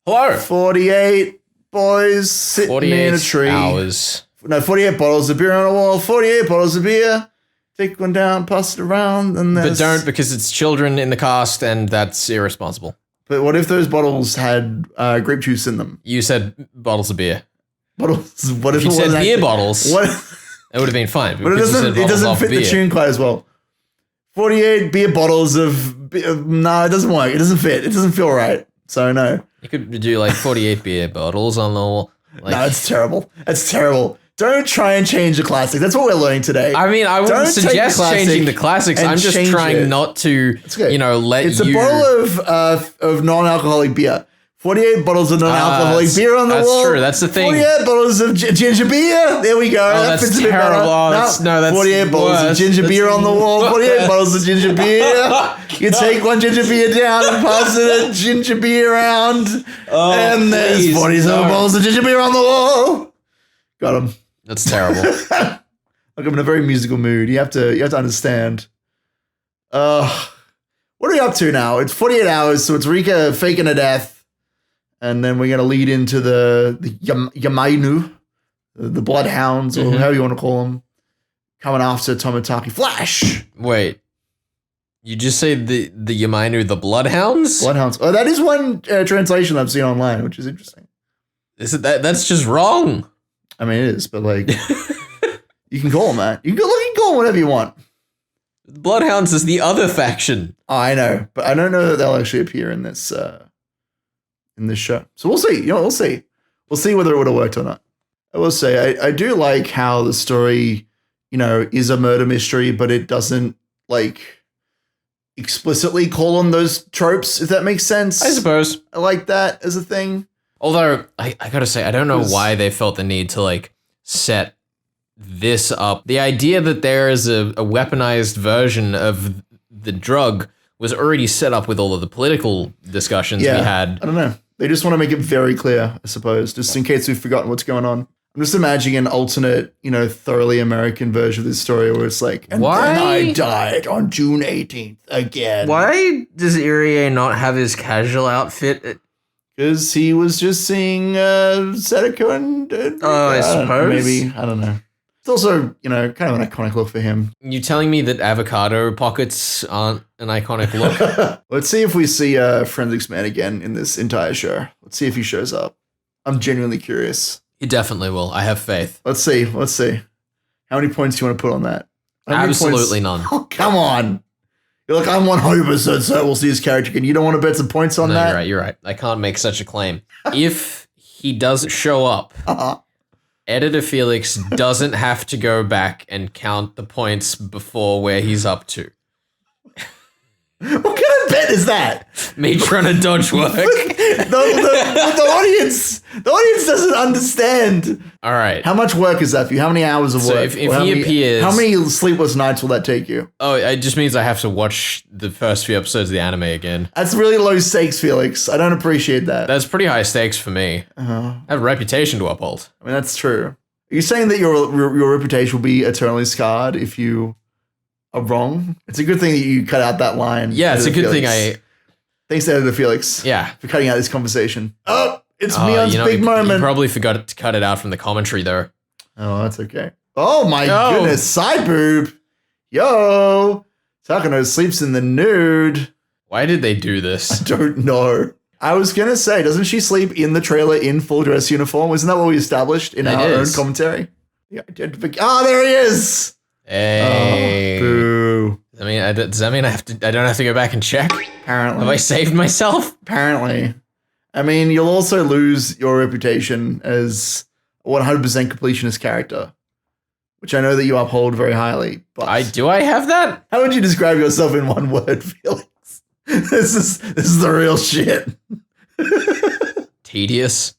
Hello. 48 boys sitting in a tree. 48 hours. No, 48 bottles of beer on a wall. 48 bottles of beer. Take one down, pass it around, and But don't, because it's children in the cast, and that's irresponsible. But what if those bottles had grape juice in them? You said bottles of beer. Bottles. What If you said beer bottles, it would have been fine. But it doesn't fit the tune quite as well. 48 beer bottles of beer. No, it doesn't work. It doesn't fit. It doesn't feel right. So no. You could do like 48 beer bottles on the wall. Like, no, it's terrible. It's terrible. Don't try and change the classics. That's what we're learning today. I mean, I wouldn't suggest changing the classics. I'm just trying not to, let It's a bottle of non-alcoholic beer. 48 bottles of non-alcoholic beer on the wall. That's true. That's the thing. 48 bottles of ginger beer. There we go. Oh, that fits terrible. That's 48 bottles of ginger beer on the wall. 48 bottles of ginger beer. You take one ginger beer down and pass it a ginger beer around. And there's 47 bottles of ginger beer on the wall. Got him. That's terrible. Look, I'm in a very musical mood. You have to understand. What are we up to now? It's 48 hours, so it's Rika faking a death. And then we're going to lead into the Yamainu, the Bloodhounds, or however you want to call them, coming after Tomitaki Flash. Wait, you just say the Yamainu, the Bloodhounds? Bloodhounds. Oh, that is one translation I've seen online, which is interesting. Is it that? That's just wrong. I mean, it is, but like, you can call them that. You can call them whatever you want. Bloodhounds is the other faction. Oh, I know, but I don't know that they'll actually appear in this show. So we'll see. We'll see. We'll see whether it would have worked or not. I will say, I do like how the story, is a murder mystery, but it doesn't explicitly call on those tropes, if that makes sense. I suppose. I like that as a thing. Although, I gotta say, I don't know why they felt the need to, set this up. The idea that there is a weaponized version of the drug was already set up with all of the political discussions we had. I don't know. They just want to make it very clear, I suppose, just in case we've forgotten what's going on. I'm just imagining an alternate, thoroughly American version of this story where it's like, and then I died on June 18th again. Why does Irie not have his casual outfit? Because he was just seeing Sadako and I suppose. Maybe. I don't know. It's also, kind of an iconic look for him. You telling me that avocado pockets aren't an iconic look? Let's see if we see Forensics Man again in this entire show. Let's see if he shows up. I'm genuinely curious. He definitely will. I have faith. Let's see. How many points do you want to put on that? Absolutely none. Oh, come on. You're like, I'm 100% certain we'll see his character again. You don't want to bet some points on that? You're right. I can't make such a claim. If he does show up, Editor Felix doesn't have to go back and count the points before where he's up to. What kind of bet is that? Me trying to dodge work. the audience doesn't understand. All right. How much work is that for you? How many hours of work? So if he appears... How many sleepless nights will that take you? Oh, it just means I have to watch the first few episodes of the anime again. That's really low stakes, Felix. I don't appreciate that. That's pretty high stakes for me. I have a reputation to uphold. I mean, that's true. Are you saying that your reputation will be eternally scarred if you are wrong? It's a good thing that you cut out that line. Yeah, it's a good thing Thanks to Editor Felix. Yeah. For cutting out this conversation. Oh, it's Mion's big moment. You probably forgot to cut it out from the commentary, though. Oh, that's okay. Oh, my goodness. Side boob. Yo. Takano sleeps in the nude. Why did they do this? I don't know. I was going to say, doesn't she sleep in the trailer in full dress uniform? Isn't that what we established in our own commentary? Yeah, there he is. Hey. Oh, boo. Does that mean I don't have to go back and check? Apparently. Have I saved myself? Apparently. I mean, you'll also lose your reputation as a 100% completionist character, which I know that you uphold very highly. But do I have that? How would you describe yourself in one word, Felix? This is the real shit. Tedious.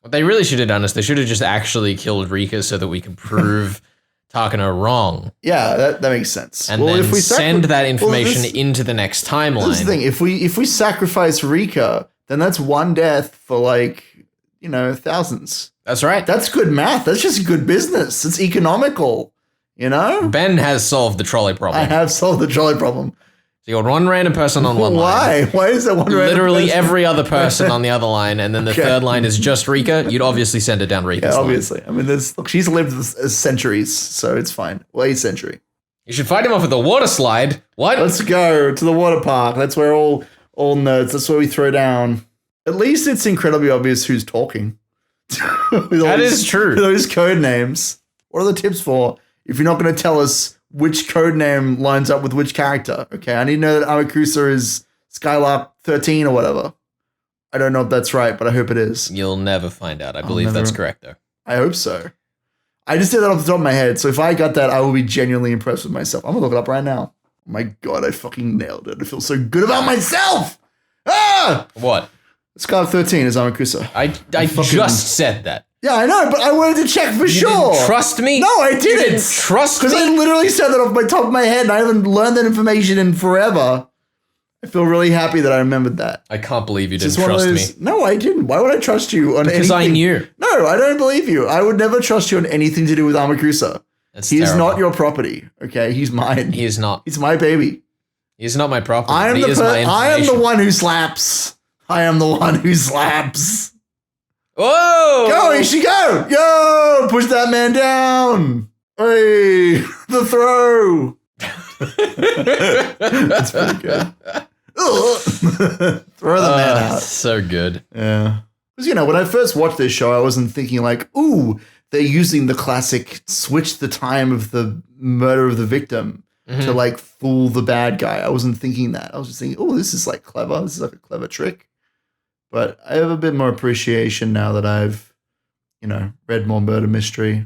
What they really should have done is they should have just actually killed Rika so that we could prove Takano wrong. Yeah, that makes sense. And then if we send that information into the next timeline. This is the thing. If we sacrifice Rika, then that's one death for thousands. That's right. That's good math. That's just good business. It's economical. Ben has solved the trolley problem. I have solved the trolley problem. So you got one random person on one Why? line. Why is there one random Literally person? every other person on the other line, and then the third line is just Rika. You'd obviously send it down Rika's line. Obviously. I mean, look, she's lived centuries, so it's fine. Well, a century. You should fight him off at the water slide. What? Let's go to the water park. That's where all nerds, that's where we throw down. At least it's incredibly obvious who's talking. That is true. Those code names. What are the tips for if you're not going to tell us which code name lines up with which character? Okay, I need to know that Amakusa is Skylark 13 or whatever. I don't know if that's right, but I hope it is. You'll never find out. I believe that's correct, though. I hope so. I just did that off the top of my head, so if I got that, I will be genuinely impressed with myself. I'm going to look it up right now. Oh my God, I fucking nailed it. I feel so good about myself. Ah! What? Skylark 13 is Amakusa. I just said that. Yeah, I know, but I wanted to check for sure. Didn't trust me? No, I didn't. You didn't trust me? Because I literally said that off my top of my head and I haven't learned that information in forever. I feel really happy that I remembered that. I can't believe you didn't trust me. No, I didn't. Why would I trust you on anything? Because I knew. No, I don't believe you. I would never trust you on anything to do with Amakusa. He is not your property, okay? He's mine. He is not. He's my baby. He's not my property. I am he is my I am the information. one who slaps. I am the one who slaps. Whoa! Go, here she go! Yo! Push that man down! Hey! The throw! That's pretty good. Throw the man out. So good. Yeah. Because, when I first watched this show, I wasn't thinking like, ooh, they're using the classic switch the time of the murder of the victim to like fool the bad guy. I wasn't thinking that. I was just thinking, oh, this is like clever. This is like a clever trick. But I have a bit more appreciation now that I've, read more murder mystery.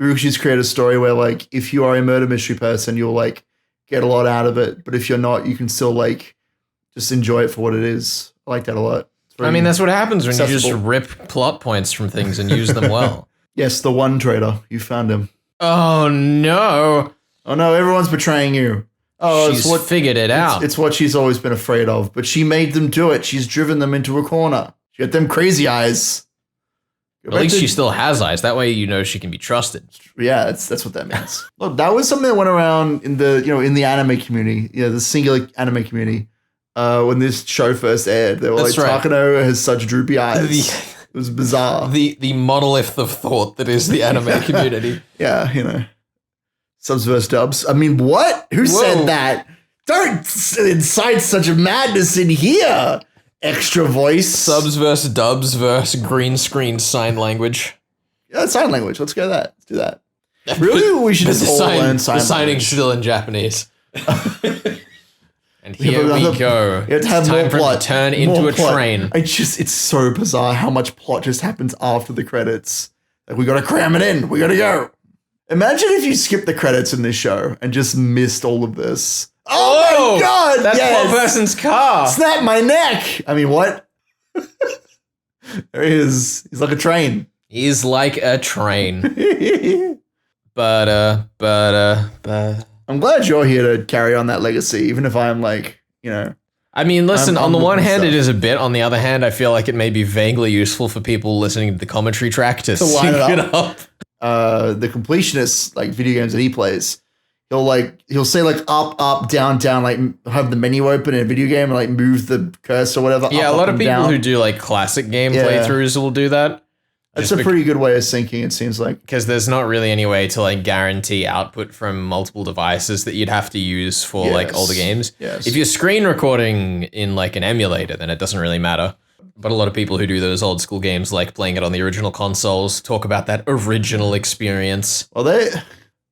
Urushi's created a story where like, if you are a murder mystery person, you'll like get a lot out of it. But if you're not, you can still like just enjoy it for what it is. I like that a lot. I mean, that's what happens when accessible. you just rip plot points from things and use them well. Yes, the one traitor. You found him. Oh, no. Oh, no, everyone's betraying you. Oh, She's figured it out. It's what she's always been afraid of, but she made them do it. She's driven them into a corner. She got them crazy eyes. At least she still has eyes. That way, she can be trusted. Yeah, that's what that means. Look, that was something that went around in the in the anime community, the singular anime community. When this show first aired, they were That's like, right. Takano has such droopy eyes. It was bizarre. The monolith of thought that is the anime community. Yeah, subs versus dubs. I mean, what? Who said that? Don't incite such a madness in here. Extra voice. Subs versus dubs versus green screen sign language. Yeah, sign language. Let's go that. Let's do that. Really? We should just all learn sign The signing's language. still in Japanese. And here we go. You have to have It's more time for plot. it to turn More into a plot. train. It's so bizarre how much plot just happens after the credits. Like, we gotta cram it in. We gotta go. Imagine if you skipped the credits in this show and just missed all of this. Oh my God! That's yes. one person's car. Snap my neck. I mean, what? There he is. He's like a train. He's like a train. But I'm glad you're here to carry on that legacy, even if I'm like, I mean, listen, I'm on the one looking hand, stuff. it is a bit. On the other hand, I feel like it may be vaguely useful for people listening to the commentary track to line sync it it up. The completionist like video games that he plays, he'll say like up, down, like have the menu open in a video game and like move the cursor or whatever. Yeah, up, a lot up, of and people down. who do like classic game Yeah. playthroughs will do that. That's a pretty good way of syncing, it seems like. Because there's not really any way to like guarantee output from multiple devices that you'd have to use for like Yes. older games. Yes. If you're screen recording in like an emulator, then it doesn't really matter. But a lot of people who do those old school games, like playing it on the original consoles, talk about that original experience. Well,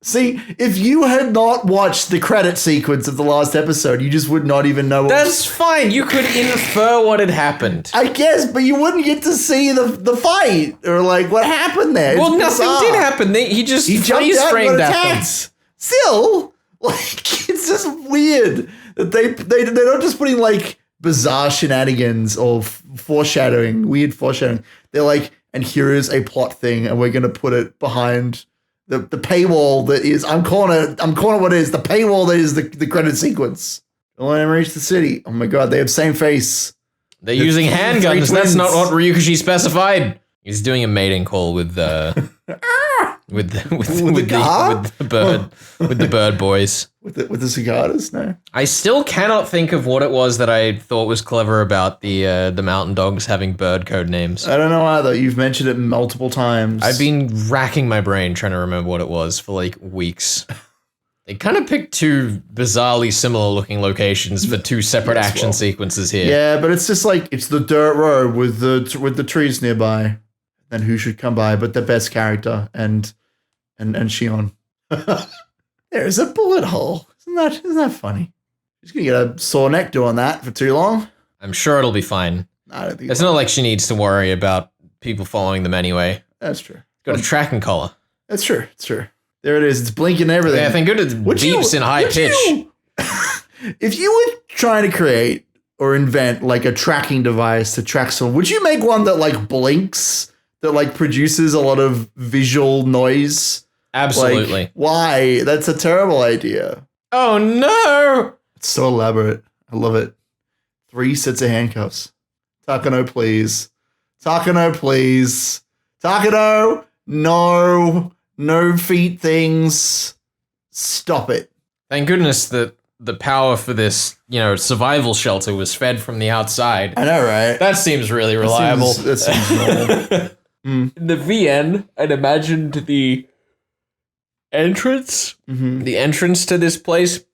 see, if you had not watched the credit sequence of the last episode, you just would not even know. That's fine. You could infer what had happened. I guess, but you wouldn't get to see the fight or like what happened there. Well, It's nothing bizarre. did happen. He just He jumped freeze out and framed got at them. attacked. Still, like it's just weird that they're not just putting like bizarre shenanigans or weird foreshadowing. They're like, and here is a plot thing, and we're gonna put it behind the paywall that is. I'm calling what it is. The paywall that is the credit sequence. Don't let him reach the city. Oh my God, they have same face. They're using three handguns. That's twins. not what Ryukishi specified. He's doing a mating call with with the bird boys. With the cicadas, no. I still cannot think of what it was that I thought was clever about the mountain dogs having bird code names. I don't know either. You've mentioned it multiple times. I've been racking my brain trying to remember what it was for like weeks. They kind of picked two bizarrely similar looking locations for two separate action sequences here. Yeah, but it's just like it's the dirt road with the trees nearby. Then who should come by but the best character and Shion. There's a bullet hole. Isn't that funny? She's gonna get a sore neck doing that for too long. I'm sure it'll be fine. I don't think it's not like she needs to worry about people following them anyway. That's true. Got a tracking collar. That's true. It's true. There it is. It's blinking everything. Yeah, thank goodness it beeps in high pitch. If you were trying to create or invent like a tracking device to track someone, would you make one that like blinks, that like produces a lot of visual noise? Absolutely. Like, why? That's a terrible idea. Oh no! It's so elaborate. I love it. 3 sets of handcuffs. Takano, please. Takano, please. Takano, no. No feet things. Stop it. Thank goodness that the power for this, survival shelter was fed from the outside. I know, right? That seems really reliable. That seems normal. In the VN, I'd imagined the entrance to this place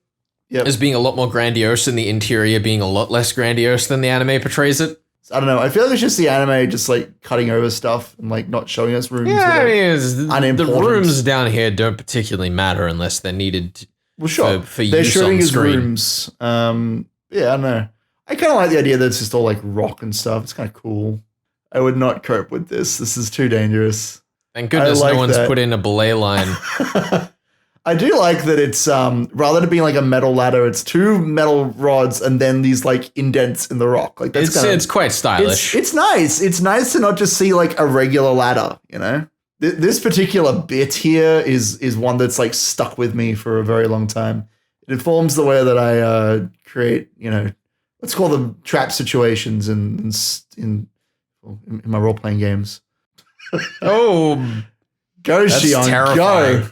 as being a lot more grandiose and the interior being a lot less grandiose than the anime portrays it. I don't know. I feel like it's just the anime just like cutting over stuff and like not showing us rooms. Yeah, the rooms down here don't particularly matter unless they're needed for they're use showing on us screen. Rooms. Yeah, I don't know. I kind of like the idea that it's just all like rock and stuff. It's kind of cool. I would not cope with this. This is too dangerous. Thank goodness no one's put in a belay line. I do like that it's rather than being like a metal ladder, it's 2 metal rods and then these like indents in the rock. Like it's quite stylish. It's nice. It's nice to not just see like a regular ladder, This particular bit here is one that's like stuck with me for a very long time. It informs the way that I create, let's call them trap situations in my role playing games. Oh. Go, that's Shion, terrifying. go.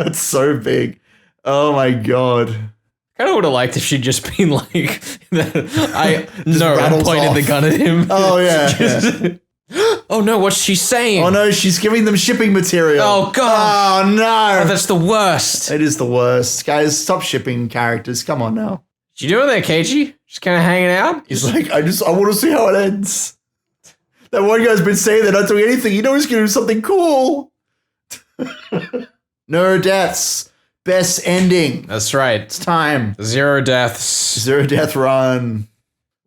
It's so big. Oh my god. Kind of would have liked if she'd just been like, I pointed off the gun at him. Oh yeah. Oh no, what's she saying? Oh no, she's giving them shipping material. Oh god. Oh no. Oh, that's the worst. It is the worst. Guys, stop shipping characters. Come on now. What you doing there, Keiji? Just kind of hanging out? He's like, I want to see how it ends. That one guy's been saying they're not doing anything. He's going to do something cool. No deaths. Best ending. That's right. It's time. 0 deaths. 0 death run.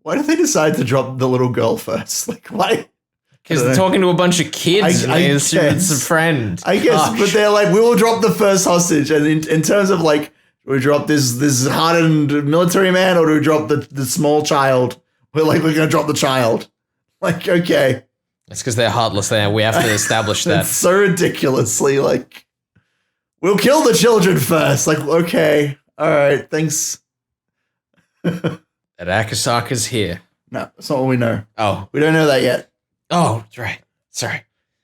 Why did they decide to drop the little girl first? Like, why? Because they're talking to a bunch of kids and they assume it's a friend. I guess, Gosh. but they're like, we will drop the first hostage. And in terms of like, do we drop this hardened military man or do we drop the small child? We're going to drop the child. Like, okay. It's because they're heartless there. We have to establish that. It's so ridiculously like, we'll kill the children first. Like, okay. All right. Thanks. That Akasaka's here. No, that's not what we know. Oh. We don't know that yet. Oh, that's right. Sorry.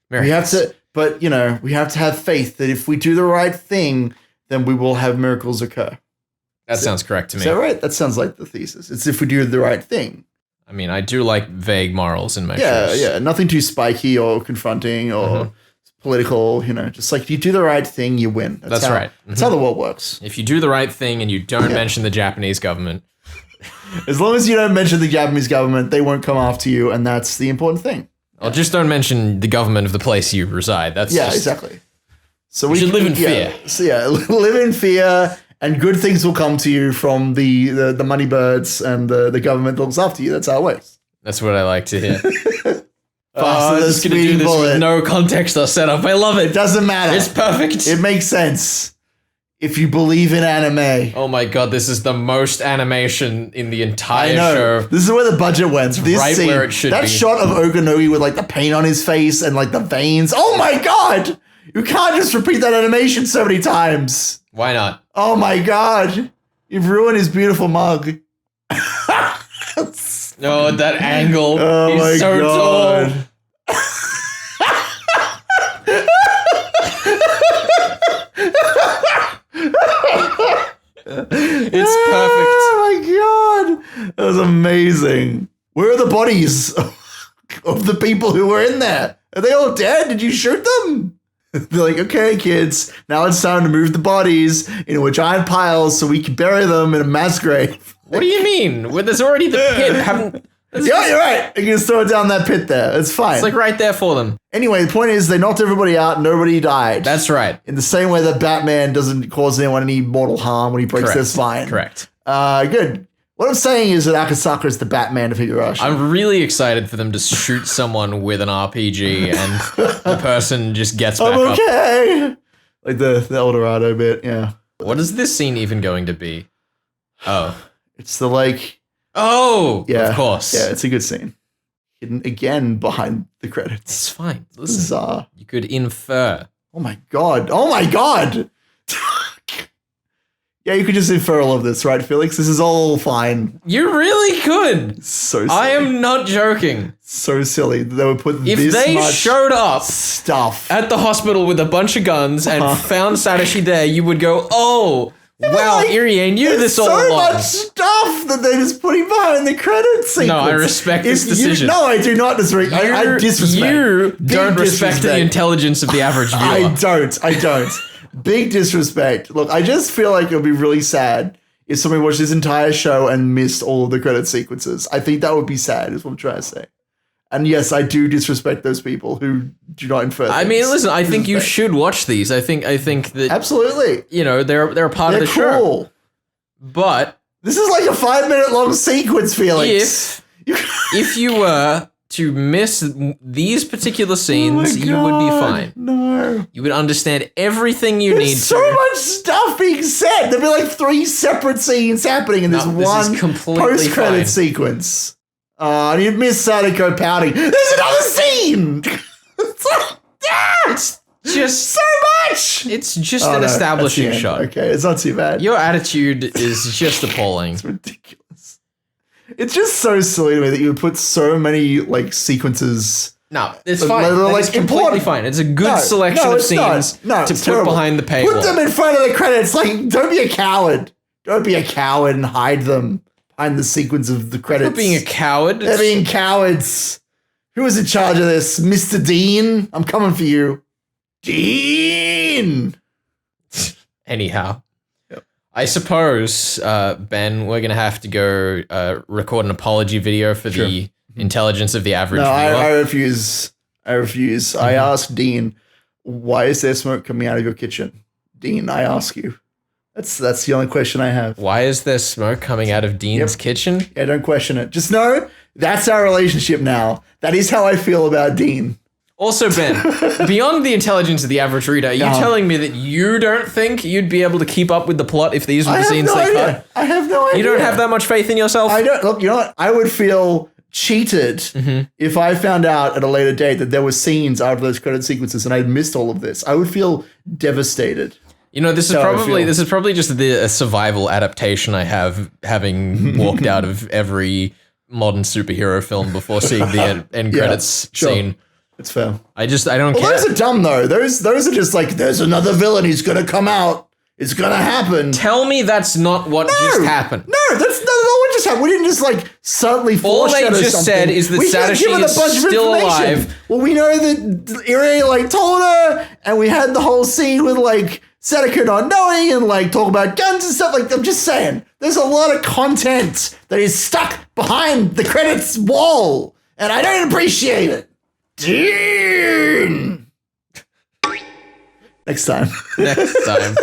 We have to, but we have to have faith that if we do the right thing, then we will have miracles occur. That sounds correct to me. Is that right? That sounds like the thesis. It's if we do the right thing. I mean, I do like vague morals in my shows. Yeah. Nothing too spiky or confronting or political, just like you do the right thing, you win. That's right. That's how the world works. If you do the right thing and you don't mention the Japanese government. As long as you don't mention the Japanese government, they won't come after you, and that's the important thing. Well, just don't mention the government of the place you reside. That's exactly. So we should live in fear. So live in fear, and good things will come to you from the money birds and the government that looks after you. That's how it works. That's what I like to hear. I'm just going to do this with no context or setup. I love it. It doesn't matter. It's perfect. It makes sense. If you believe in anime. Oh my god, this is the most animation in the entire show. This is where the budget went. This right scene, where it should that be. shot of Okonogi with like the paint on his face and like the veins. Oh my god! You can't just repeat that animation so many times. Why not? Oh my god. You've ruined his beautiful mug. Oh, that angle. Oh He's my so god. tall. It's perfect. Oh my god, that was amazing. Where are the bodies of the people who were in there? Are they all dead? Did you shoot them? They're like, okay, kids, now it's time to move the bodies into a giant pile so we can bury them in a mass grave. What do you mean? Well, there's already the pit. Yeah, you're right. You can just throw it down that pit there. It's fine. It's like right there for them. Anyway, the point is they knocked everybody out. Nobody died. That's right. In the same way that Batman doesn't cause anyone any mortal harm when he breaks their spine. Correct. Good. What I'm saying is that Akasaka is the Batman of Higurashi. I'm really excited for them to shoot someone with an RPG and the person just gets back up. Okay. Like the El Dorado bit, yeah. What is this scene even going to be? Oh. It's the like... Oh, yeah, of course. Yeah, it's a good scene. Hidden again behind the credits. It's fine. Listen, bizarre. You could infer. Oh my god. Oh my god. Yeah, you could just infer all of this, right, Felix? This is all fine. You really could. So silly. I am not joking. So silly. They would put if this they much showed up stuff at the hospital with a bunch of guns and found Satoshi there, you would go, oh, wow, like, Irie knew this all along. So much stuff that they're just putting behind the credits sequence. No, I respect this decision. No, I do not disrespect. I disrespect. You don't respect disrespect. the intelligence of the average viewer. I don't. Big disrespect. Look, I just feel like it would be really sad if somebody watched this entire show and missed all of the credit sequences. I think that would be sad, is what I'm trying to say. And yes, I do disrespect those people who do not infer things. I mean, listen, I think you should watch these. I think that absolutely, you know, they're a part of the cool. show. But this is like a 5-minute long sequence, Felix. If you were to miss these particular scenes, you would be fine. No. You would understand everything you need to. So much stuff being said. There'd be like 3 separate scenes happening in this one post-credit sequence. And you'd miss Sadako pouting. There's another scene! It's just so much! It's just an establishing shot. Okay, it's not too bad. Your attitude is just appalling. It's ridiculous. It's just so silly to me that you would put so many like sequences. No, it's fine. It's completely fine. It's a good selection of scenes to put behind the paywall. Put them in front of the credits. Like, don't be a coward. Don't be a coward and hide them behind the sequence of the credits. Not being a coward. They're being cowards. Who is in charge of this? Mr. Dean? I'm coming for you. Dean! Anyhow. I suppose, Ben, we're going to have to go record an apology video for the intelligence of the average viewer. I refuse. Mm-hmm. I asked Dean, why is there smoke coming out of your kitchen? Dean, I ask you. That's the only question I have. Why is there smoke coming out of Dean's kitchen? Yeah, don't question it. Just know that's our relationship now. That is how I feel about Dean. Also, Ben, beyond the intelligence of the average reader, are you telling me that you don't think you'd be able to keep up with the plot if these were the scenes they cut? I have no idea. You don't have that much faith in yourself? I don't. Look, you know what? I would feel cheated if I found out at a later date that there were scenes out of those credit sequences and I'd missed all of this. I would feel devastated. You know, this is probably just a survival adaptation I have, having walked out of every modern superhero film before seeing the end credits scene. It's fair. I don't care. Those are dumb though. Those are just like, there's another villain. He's gonna come out. It's gonna happen. Tell me that's not what just happened. No, that's not what just happened. We didn't just like suddenly foreshadow something. All they just said is that Satoshi is still alive. Well, we know that Irie like told her, and we had the whole scene with like Sadako not knowing and like talk about guns and stuff. Like, I'm just saying, there's a lot of content that is stuck behind the credits wall, and I don't appreciate it. Dean! Next time. Next time.